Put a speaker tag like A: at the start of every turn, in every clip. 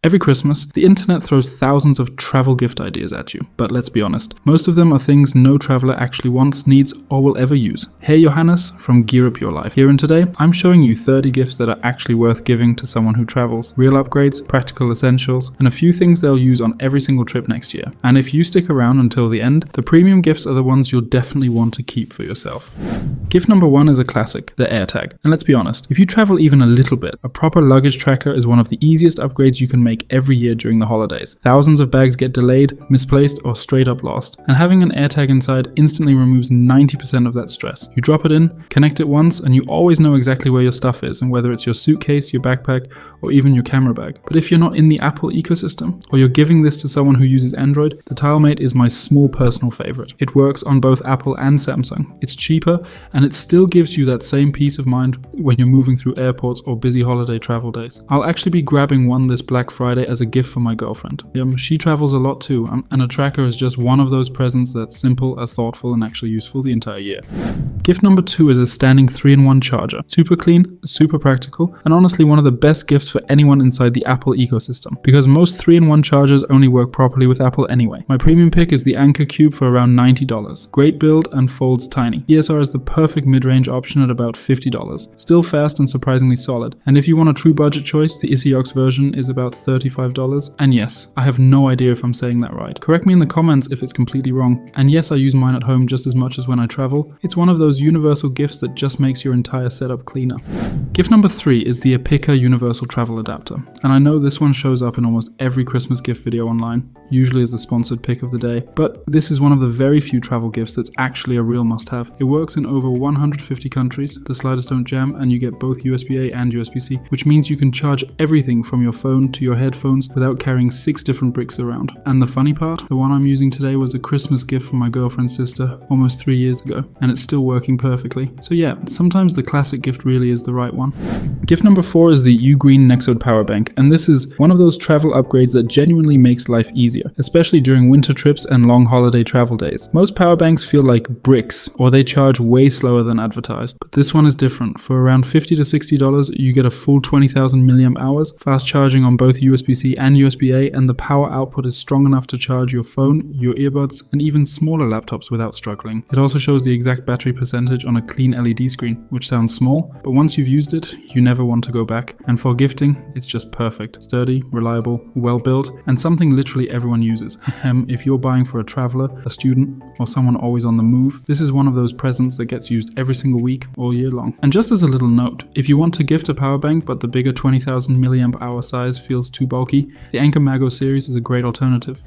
A: Every Christmas, the internet throws thousands of travel gift ideas at you, but let's be honest, most of them are things no traveler actually wants, needs, or will ever use. Hey Johannes from Gear Up Your Life here, and today I'm showing you 30 gifts that are actually worth giving to someone who travels. Real upgrades, practical essentials, and a few things they'll use on every single trip next year. And if you stick around until the end, the premium gifts are the ones you'll definitely want to keep for yourself. Gift number 1 is a classic, the AirTag. And let's be honest, if you travel even a little bit, a proper luggage tracker is one of the easiest upgrades you can make every year during the holidays. Thousands of bags get delayed, misplaced, or straight up lost. And having an AirTag inside instantly removes 90% of that stress. You drop it in, connect it once, and you always know exactly where your stuff is, and whether it's your suitcase, your backpack, or even your camera bag. But if you're not in the Apple ecosystem, or you're giving this to someone who uses Android, the TileMate is my small personal favorite. It works on both Apple and Samsung. It's cheaper, and it still gives you that same peace of mind when you're moving through airports or busy holiday travel days. I'll actually be grabbing one this Black Friday as a gift for my girlfriend. She travels a lot too, and a tracker is just one of those presents that's simple, thoughtful, and actually useful the entire year. Gift number 2 is a standing 3-in-1 charger. Super clean, super practical, and honestly one of the best gifts for anyone inside the Apple ecosystem, because most 3-in-1 chargers only work properly with Apple anyway. My premium pick is the Anker Cube for around $90. Great build and folds tiny. ESR is the perfect mid-range option at about $50. Still fast and surprisingly solid. And if you want a true budget choice, the Iseyyox version is about $35. And yes, I have no idea if I'm saying that right. Correct me in the comments if it's completely wrong. And yes, I use mine at home just as much as when I travel. It's one of those universal gifts that just makes your entire setup cleaner. Gift number 3 is the EPIKKA Universal Travel Adapter. And I know this one shows up in almost every Christmas gift video online, usually as the sponsored pick of the day. But this is one of the very few travel gifts that's actually a real must-have. It works in over 150 countries, the sliders don't jam, and you get both USB-A and USB-C, which means you can charge everything from your phone to your headphones without carrying 6 different bricks around. And the funny part, the one I'm using today was a Christmas gift from my girlfriend's sister almost 3 years ago, and it's still working perfectly. So yeah, sometimes the classic gift really is the right one. Gift number 4 is the Ugreen Nexode Powerbank, and this is one of those travel upgrades that genuinely makes life easier, especially during winter trips and long holiday travel days. Most powerbanks feel like bricks, or they charge way slower than advertised, but this one is different. For around $50 to $60, you get a full 20,000 mAh, fast charging on both USB-C and USB-A, and the power output is strong enough to charge your phone, your earbuds, and even smaller laptops without struggling. It also shows the exact battery percentage on a clean LED screen, which sounds small, but once you've used it, you never want to go back. And for gifting, it's just perfect. Sturdy, reliable, well built, and something literally everyone uses. If you're buying for a traveler, a student, or someone always on the move, this is one of those presents that gets used every single week, all year long. And just as a little note, if you want to gift a power bank but the bigger 20,000 mAh size feels too bulky, the Anker Mago series is a great alternative.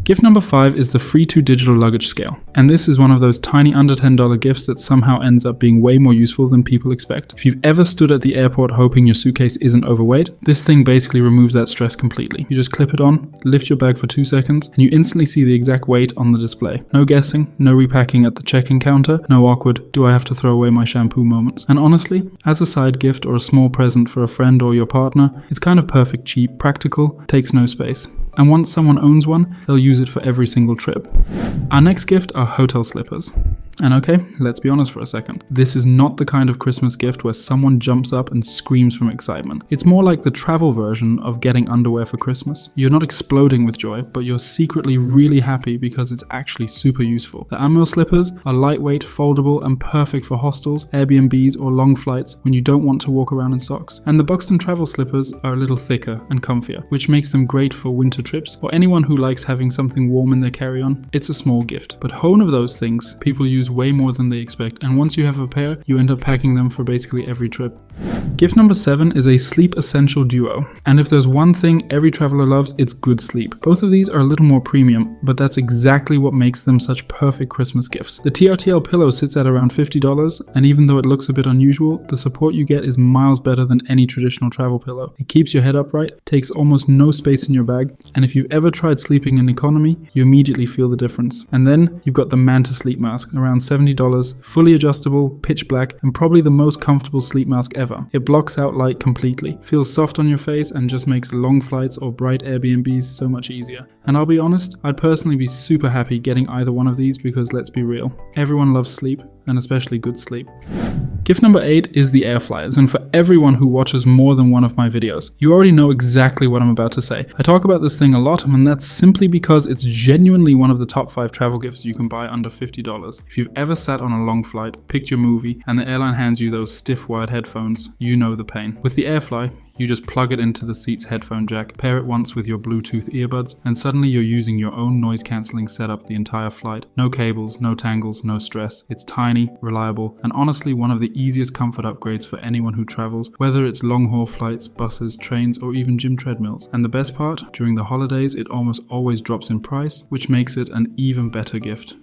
A: Gift number 5 is the Free2 digital luggage scale. And this is one of those tiny under $10 gifts that somehow ends up being way more useful than people expect. If you've ever stood at the airport hoping your suitcase isn't overweight, this thing basically removes that stress completely. You just clip it on, lift your bag for 2 seconds, and you instantly see the exact weight on the display. No guessing, no repacking at the check-in counter, no awkward, do I have to throw away my shampoo moments. And honestly, as a side gift or a small present for a friend or your partner, it's kind of perfect, cheap, practical, takes no space. And once someone owns one, they'll use it for every single trip. Our next gift are hotel slippers. And okay, let's be honest for a second. This is not the kind of Christmas gift where someone jumps up and screams from excitement. It's more like the travel version of getting underwear for Christmas. You're not exploding with joy, but you're secretly really happy because it's actually super useful. The Amel slippers are lightweight, foldable, and perfect for hostels, Airbnbs, or long flights when you don't want to walk around in socks. And the Buxton travel slippers are a little thicker and comfier, which makes them great for winter trips or anyone who likes having something warm in their carry-on. It's a small gift, but one of those things people use way more than they expect, and once you have a pair, you end up packing them for basically every trip. Gift number 7 is a sleep essential duo, and if there's one thing every traveler loves, it's good sleep. Both of these are a little more premium, but that's exactly what makes them such perfect Christmas gifts. The TRTL pillow sits at around $50, and even though it looks a bit unusual, the support you get is miles better than any traditional travel pillow. It keeps your head upright, takes almost no space in your bag, and if you've ever tried sleeping in economy, you immediately feel the difference. And then you've got the Manta sleep mask, around $70, fully adjustable, pitch black, and probably the most comfortable sleep mask ever. It blocks out light completely, feels soft on your face, and just makes long flights or bright Airbnbs so much easier. And I'll be honest, I'd personally be super happy getting either one of these because let's be real, everyone loves sleep, and especially good sleep. Gift number 8 is the air flyers, and for everyone who watches more than one of my videos, you already know exactly what I'm about to say. I talk about this thing a lot, and that's simply because it's genuinely one of the top 5 travel gifts you can buy under $50. If you've ever sat on a long flight, picked your movie, and the airline hands you those stiff wired headphones, you know the pain. With the AirFly, you just plug it into the seat's headphone jack, pair it once with your Bluetooth earbuds, and suddenly you're using your own noise cancelling setup the entire flight. No cables, no tangles, no stress. It's tiny, reliable, and honestly one of the easiest comfort upgrades for anyone who travels, whether it's long-haul flights, buses, trains, or even gym treadmills. And the best part, during the holidays it almost always drops in price, which makes it an even better gift.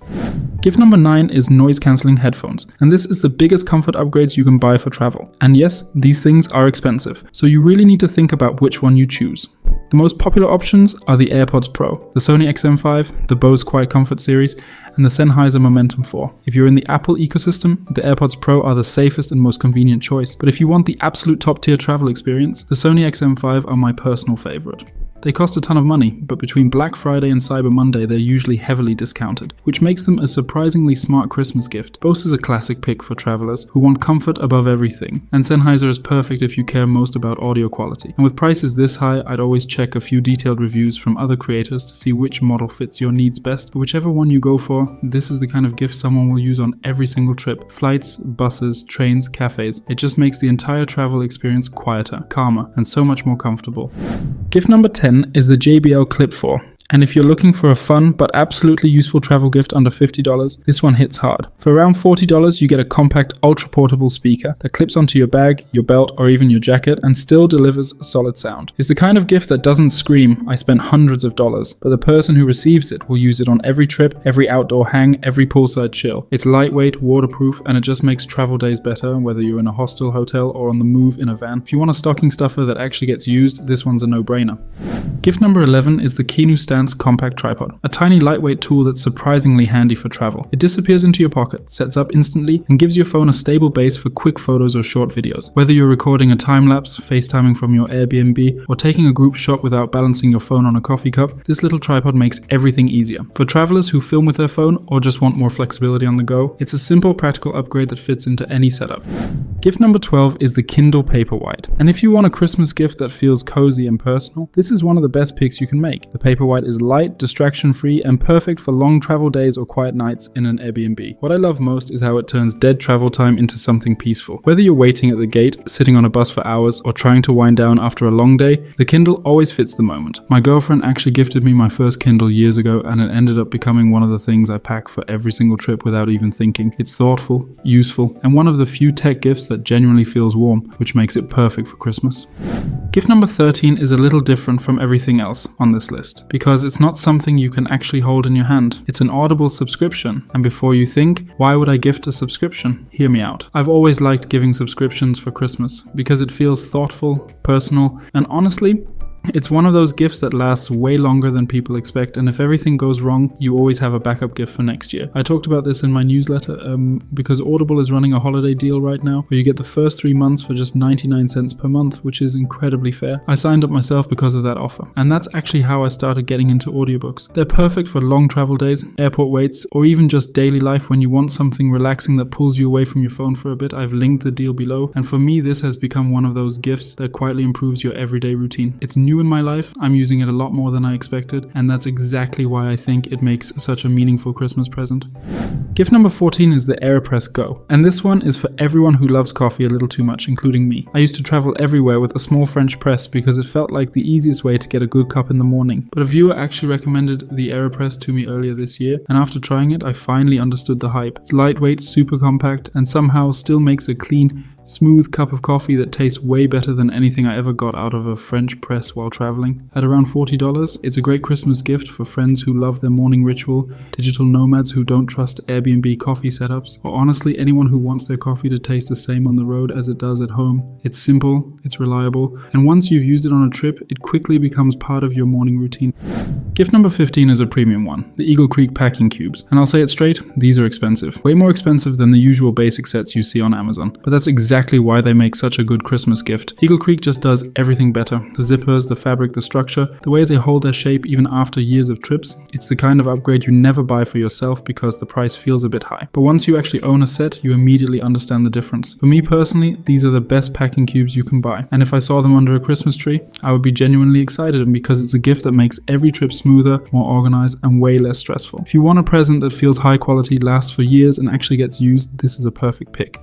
A: Gift number 9 is noise cancelling headphones, and this is the biggest comfort upgrades you can buy for travel. And yes, these things are expensive, so you really need to think about which one you choose. The most popular options are the AirPods Pro, the Sony XM5, the Bose Quiet Comfort series, and the Sennheiser Momentum 4. If you're in the Apple ecosystem, the AirPods Pro are the safest and most convenient choice, but if you want the absolute top tier travel experience, the Sony XM5 are my personal favorite. They cost a ton of money, but between Black Friday and Cyber Monday they're usually heavily discounted, which makes them a surprisingly smart Christmas gift. Bose is a classic pick for travelers who want comfort above everything, and Sennheiser is perfect if you care most about audio quality. And with prices this high, I'd always check a few detailed reviews from other creators to see which model fits your needs best. But whichever one you go for, this is the kind of gift someone will use on every single trip. Flights, buses, trains, cafes. It just makes the entire travel experience quieter, calmer, and so much more comfortable. Gift number 10 is the JBL Clip 4. And if you're looking for a fun but absolutely useful travel gift under $50, this one hits hard. For around $40, you get a compact, ultra-portable speaker that clips onto your bag, your belt, or even your jacket and still delivers a solid sound. It's the kind of gift that doesn't scream, "I spent hundreds of dollars," but the person who receives it will use it on every trip, every outdoor hang, every poolside chill. It's lightweight, waterproof, and it just makes travel days better, whether you're in a hostel, hotel, or on the move in a van. If you want a stocking stuffer that actually gets used, this one's a no-brainer. Gift number 11 is the Kinu Compact Tripod, a tiny lightweight tool that's surprisingly handy for travel. It disappears into your pocket, sets up instantly, and gives your phone a stable base for quick photos or short videos. Whether you're recording a time-lapse, FaceTiming from your Airbnb, or taking a group shot without balancing your phone on a coffee cup, this little tripod makes everything easier. For travelers who film with their phone or just want more flexibility on the go, it's a simple, practical upgrade that fits into any setup. Gift number 12 is the Kindle Paperwhite. And if you want a Christmas gift that feels cozy and personal, this is one of the best picks you can make. The Paperwhite is light, distraction-free, and perfect for long travel days or quiet nights in an Airbnb. What I love most is how it turns dead travel time into something peaceful. Whether you're waiting at the gate, sitting on a bus for hours, or trying to wind down after a long day, the Kindle always fits the moment. My girlfriend actually gifted me my first Kindle years ago, and it ended up becoming one of the things I pack for every single trip without even thinking. It's thoughtful, useful, and one of the few tech gifts that genuinely feels warm, which makes it perfect for Christmas. Gift number 13 is a little different from everything else on this list, because it's not something you can actually hold in your hand. It's an Audible subscription, and before you think, why would I gift a subscription? Hear me out. I've always liked giving subscriptions for Christmas, because it feels thoughtful, personal, and honestly, it's one of those gifts that lasts way longer than people expect, and if everything goes wrong, you always have a backup gift for next year. I talked about this in my newsletter because Audible is running a holiday deal right now where you get the first 3 months for just 99 cents per month, which is incredibly fair. I signed up myself because of that offer, and that's actually how I started getting into audiobooks. They're perfect for long travel days, airport waits, or even just daily life when you want something relaxing that pulls you away from your phone for a bit. I've linked the deal below, and for me this has become one of those gifts that quietly improves your everyday routine. It's new in my life, I'm using it a lot more than I expected, and that's exactly why I think it makes such a meaningful Christmas present. Gift number 14 is the AeroPress Go, and this one is for everyone who loves coffee a little too much, including me. I used to travel everywhere with a small French press because it felt like the easiest way to get a good cup in the morning, but a viewer actually recommended the AeroPress to me earlier this year, and after trying it I finally understood the hype. It's lightweight, super compact, and somehow still makes a clean, smooth cup of coffee that tastes way better than anything I ever got out of a French press while traveling. At around $40, it's a great Christmas gift for friends who love their morning ritual, digital nomads who don't trust Airbnb coffee setups, or honestly anyone who wants their coffee to taste the same on the road as it does at home. It's simple, it's reliable, and once you've used it on a trip, it quickly becomes part of your morning routine. Gift number 15 is a premium one, the Eagle Creek packing cubes, and I'll say it straight, these are expensive. Way more expensive than the usual basic sets you see on Amazon, but that's exactly exactly why they make such a good Christmas gift. Eagle Creek just does everything better. The zippers, the fabric, the structure, the way they hold their shape even after years of trips. It's the kind of upgrade you never buy for yourself because the price feels a bit high. But once you actually own a set, you immediately understand the difference. For me personally, these are the best packing cubes you can buy. And if I saw them under a Christmas tree, I would be genuinely excited because it's a gift that makes every trip smoother, more organized, and way less stressful. If you want a present that feels high quality, lasts for years, and actually gets used, this is a perfect pick.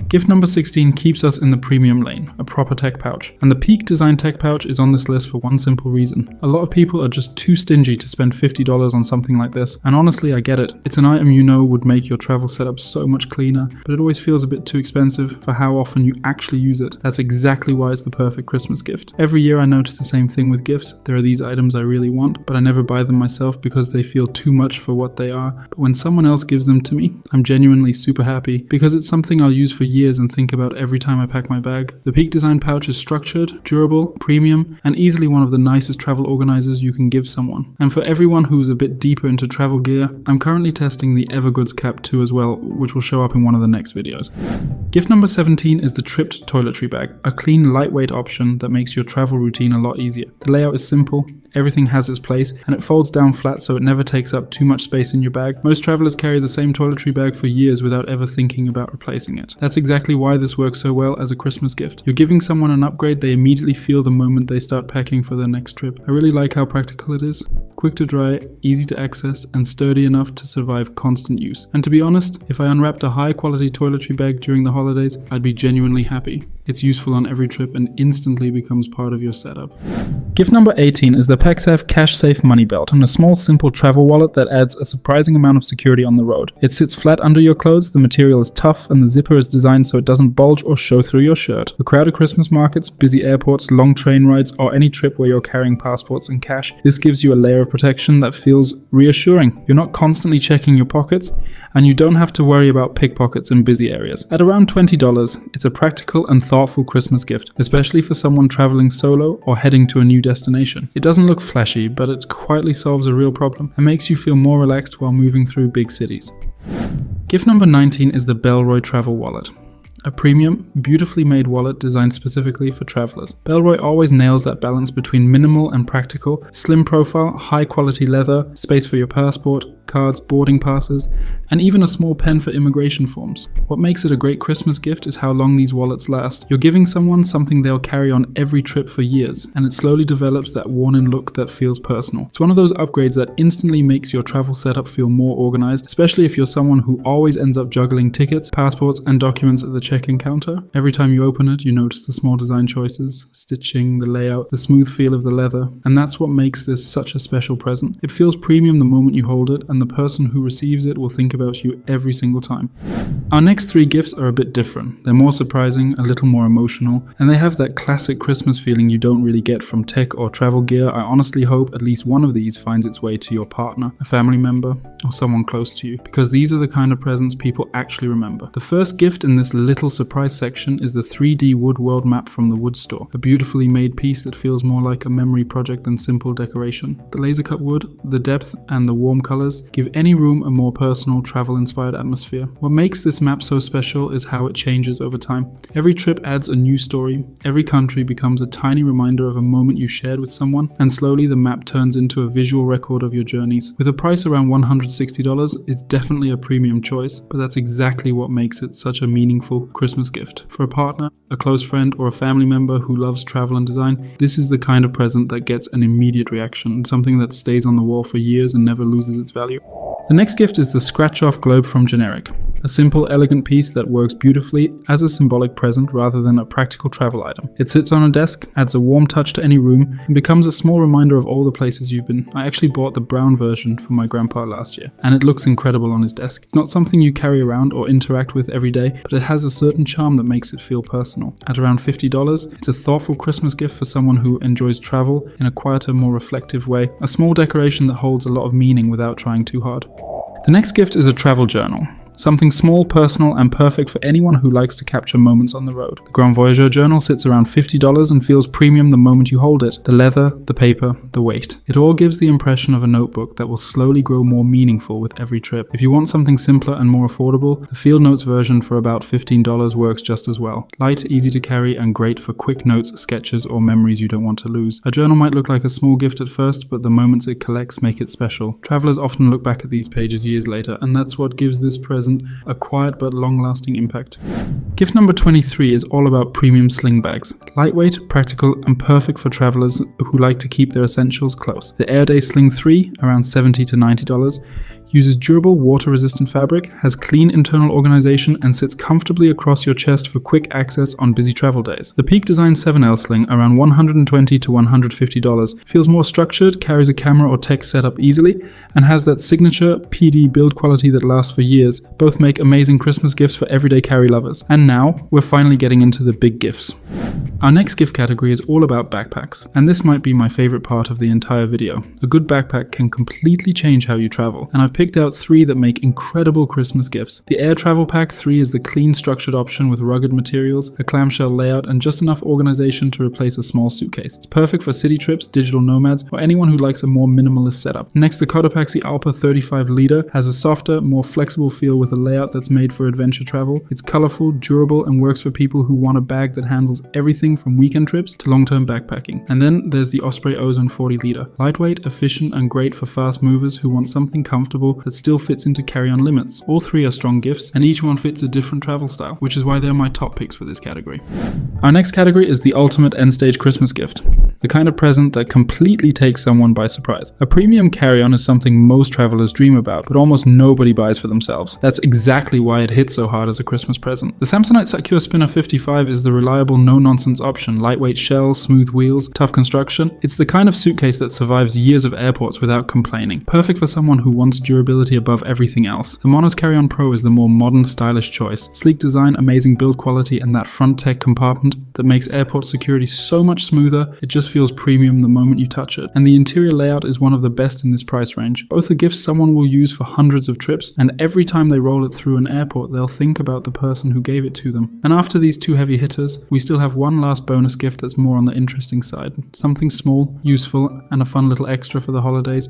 A: Gift number 16 keeps us in the premium lane, a proper tech pouch. And the Peak Design Tech Pouch is on this list for one simple reason. A lot of people are just too stingy to spend $50 on something like this, and honestly I get it. It's an item you know would make your travel setup so much cleaner, but it always feels a bit too expensive for how often you actually use it. That's exactly why it's the perfect Christmas gift. Every year I notice the same thing with gifts. There are these items I really want, but I never buy them myself because they feel too much for what they are. But when someone else gives them to me, I'm genuinely super happy because it's something I'll use for years and think about every time I pack my bag. The Peak Design pouch is structured, durable, premium, and easily one of the nicest travel organizers you can give someone. And for everyone who's a bit deeper into travel gear, I'm currently testing the Evergoods Cap 2 as well, which will show up in one of the next videos. Gift number 17 is the Tripped Toiletry Bag, a clean, lightweight option that makes your travel routine a lot easier. The layout is simple, everything has its place, and it folds down flat so it never takes up too much space in your bag. Most travelers carry the same toiletry bag for years without ever thinking about replacing it. That's exactly why this works so well as a Christmas gift. You're giving someone an upgrade they immediately feel the moment they start packing for their next trip. I really like how practical it is. Quick to dry, easy to access, and sturdy enough to survive constant use. And to be honest, if I unwrapped a high quality toiletry bag during the holidays, I'd be genuinely happy. It's useful on every trip and instantly becomes part of your setup. Gift number 18 is the PakSafe Cash Safe Money Belt, and a small simple travel wallet that adds a surprising amount of security on the road. It sits flat under your clothes, the material is tough, and the zipper is designed so it doesn't bulge or show through your shirt. For crowded Christmas markets, busy airports, long train rides, or any trip where you're carrying passports and cash, this gives you a layer of protection that feels reassuring. You're not constantly checking your pockets, and you don't have to worry about pickpockets in busy areas. At around $20, it's a practical and thoughtful Christmas gift, especially for someone traveling solo or heading to a new destination. It doesn't look flashy, but it quietly solves a real problem and makes you feel more relaxed while moving through big cities. Gift number 19 is the Bellroy Travel Wallet. A premium, beautifully made wallet designed specifically for travelers. Bellroy always nails that balance between minimal and practical, slim profile, high quality leather, space for your passport, cards, boarding passes, and even a small pen for immigration forms. What makes it a great Christmas gift is how long these wallets last. You're giving someone something they'll carry on every trip for years, and it slowly develops that worn-in look that feels personal. It's one of those upgrades that instantly makes your travel setup feel more organized, especially if you're someone who always ends up juggling tickets, passports, and documents at the check-in counter. Every time you open it, you notice the small design choices, stitching, the layout, the smooth feel of the leather, and that's what makes this such a special present. It feels premium the moment you hold it, and the person who receives it will think about you every single time. Our next three gifts are a bit different. They're more surprising, a little more emotional, and they have that classic Christmas feeling you don't really get from tech or travel gear. I honestly hope at least one of these finds its way to your partner, a family member, or someone close to you, because these are the kind of presents people actually remember. The first gift in this little surprise section is the 3D wood world map from the wood store, a beautifully made piece that feels more like a memory project than simple decoration. The laser cut wood, the depth, and the warm colors give any room a more personal, travel-inspired atmosphere. What makes this map so special is how it changes over time. Every trip adds a new story, every country becomes a tiny reminder of a moment you shared with someone, and slowly the map turns into a visual record of your journeys. With a price around $160, it's definitely a premium choice, but that's exactly what makes it such a meaningful Christmas gift. For a partner, a close friend, or a family member who loves travel and design, this is the kind of present that gets an immediate reaction, something that stays on the wall for years and never loses its value. The next gift is the Scratch-Off Globe from Generic, a simple, elegant piece that works beautifully as a symbolic present rather than a practical travel item. It sits on a desk, adds a warm touch to any room, and becomes a small reminder of all the places you've been. I actually bought the brown version for my grandpa last year, and it looks incredible on his desk. It's not something you carry around or interact with every day, but it has a certain charm that makes it feel personal. At around $50, it's a thoughtful Christmas gift for someone who enjoys travel in a quieter, more reflective way, a small decoration that holds a lot of meaning without trying too hard. The next gift is a travel journal. Something small, personal, and perfect for anyone who likes to capture moments on the road. The Grand Voyageur journal sits around $50 and feels premium the moment you hold it. The leather, the paper, the weight. It all gives the impression of a notebook that will slowly grow more meaningful with every trip. If you want something simpler and more affordable, the Field Notes version for about $15 works just as well. Light, easy to carry, and great for quick notes, sketches, or memories you don't want to lose. A journal might look like a small gift at first, but the moments it collects make it special. Travelers often look back at these pages years later, and that's what gives this present a quiet but long-lasting impact. Gift number 23 is all about premium sling bags. Lightweight, practical, and perfect for travelers who like to keep their essentials close. The Airday Sling 3, around $70 to $90, uses durable, water-resistant fabric, has clean internal organization, and sits comfortably across your chest for quick access on busy travel days. The Peak Design 7L Sling, around $120 to $150, feels more structured, carries a camera or text setup easily, and has that signature PD build quality that lasts for years. Both make amazing Christmas gifts for everyday carry lovers. And now, we're finally getting into the big gifts. Our next gift category is all about backpacks, and this might be my favorite part of the entire video. A good backpack can completely change how you travel, and I've picked out 3 that make incredible Christmas gifts. The Air Travel Pack 3 is the clean, structured option with rugged materials, a clamshell layout, and just enough organization to replace a small suitcase. It's perfect for city trips, digital nomads, or anyone who likes a more minimalist setup. Next, the Cotopaxi Alpa 35 liter has a softer, more flexible feel with a layout that's made for adventure travel. It's colorful, durable, and works for people who want a bag that handles everything from weekend trips to long-term backpacking. And then there's the Osprey Ozone 40 liter. Lightweight, efficient, and great for fast movers who want something comfortable that still fits into carry-on limits. All 3 are strong gifts, and each one fits a different travel style, which is why they're my top picks for this category. Our next category is the ultimate end-stage Christmas gift. The kind of present that completely takes someone by surprise. A premium carry-on is something most travelers dream about, but almost nobody buys for themselves. That's exactly why it hits so hard as a Christmas present. The Samsonite Secure Spinner 55 is the reliable, no-nonsense option. Lightweight shell, smooth wheels, tough construction. It's the kind of suitcase that survives years of airports without complaining. Perfect for someone who wants durability above everything else. The Monos Carry-On Pro is the more modern, stylish choice. Sleek design, amazing build quality, and that front tech compartment that makes airport security so much smoother, it just feels premium the moment you touch it. And the interior layout is one of the best in this price range. Both are gifts someone will use for hundreds of trips, and every time they roll it through an airport, they'll think about the person who gave it to them. And after these 2 heavy hitters, we still have one last bonus gift that's more on the interesting side. Something small, useful, and a fun little extra for the holidays.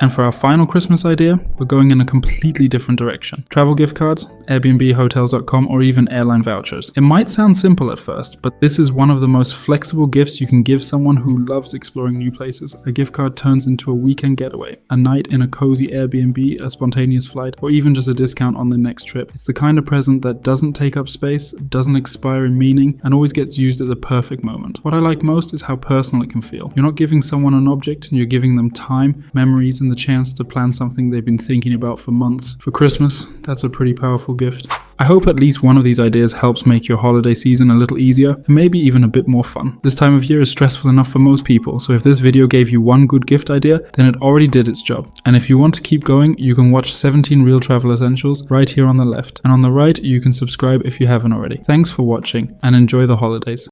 A: And for our final Christmas idea, we're going in a completely different direction. Travel gift cards, Airbnb, hotels.com, or even airline vouchers. It might sound simple at first, but this is one of the most flexible gifts you can give someone who loves exploring new places. A gift card turns into a weekend getaway, a night in a cozy Airbnb, a spontaneous flight, or even just a discount on the next trip. It's the kind of present that doesn't take up space, doesn't expire in meaning, and always gets used at the perfect moment. What I like most is how personal it can feel. You're not giving someone an object, and you're giving them time, memories, and the chance to plan something they've been thinking about for months. For Christmas, that's a pretty powerful gift. I hope at least one of these ideas helps make your holiday season a little easier, and maybe even a bit more fun. This time of year is stressful enough for most people, so if this video gave you one good gift idea, then it already did its job. And if you want to keep going, you can watch 17 Real Travel Essentials right here on the left. And on the right, you can subscribe if you haven't already. Thanks for watching, and enjoy the holidays.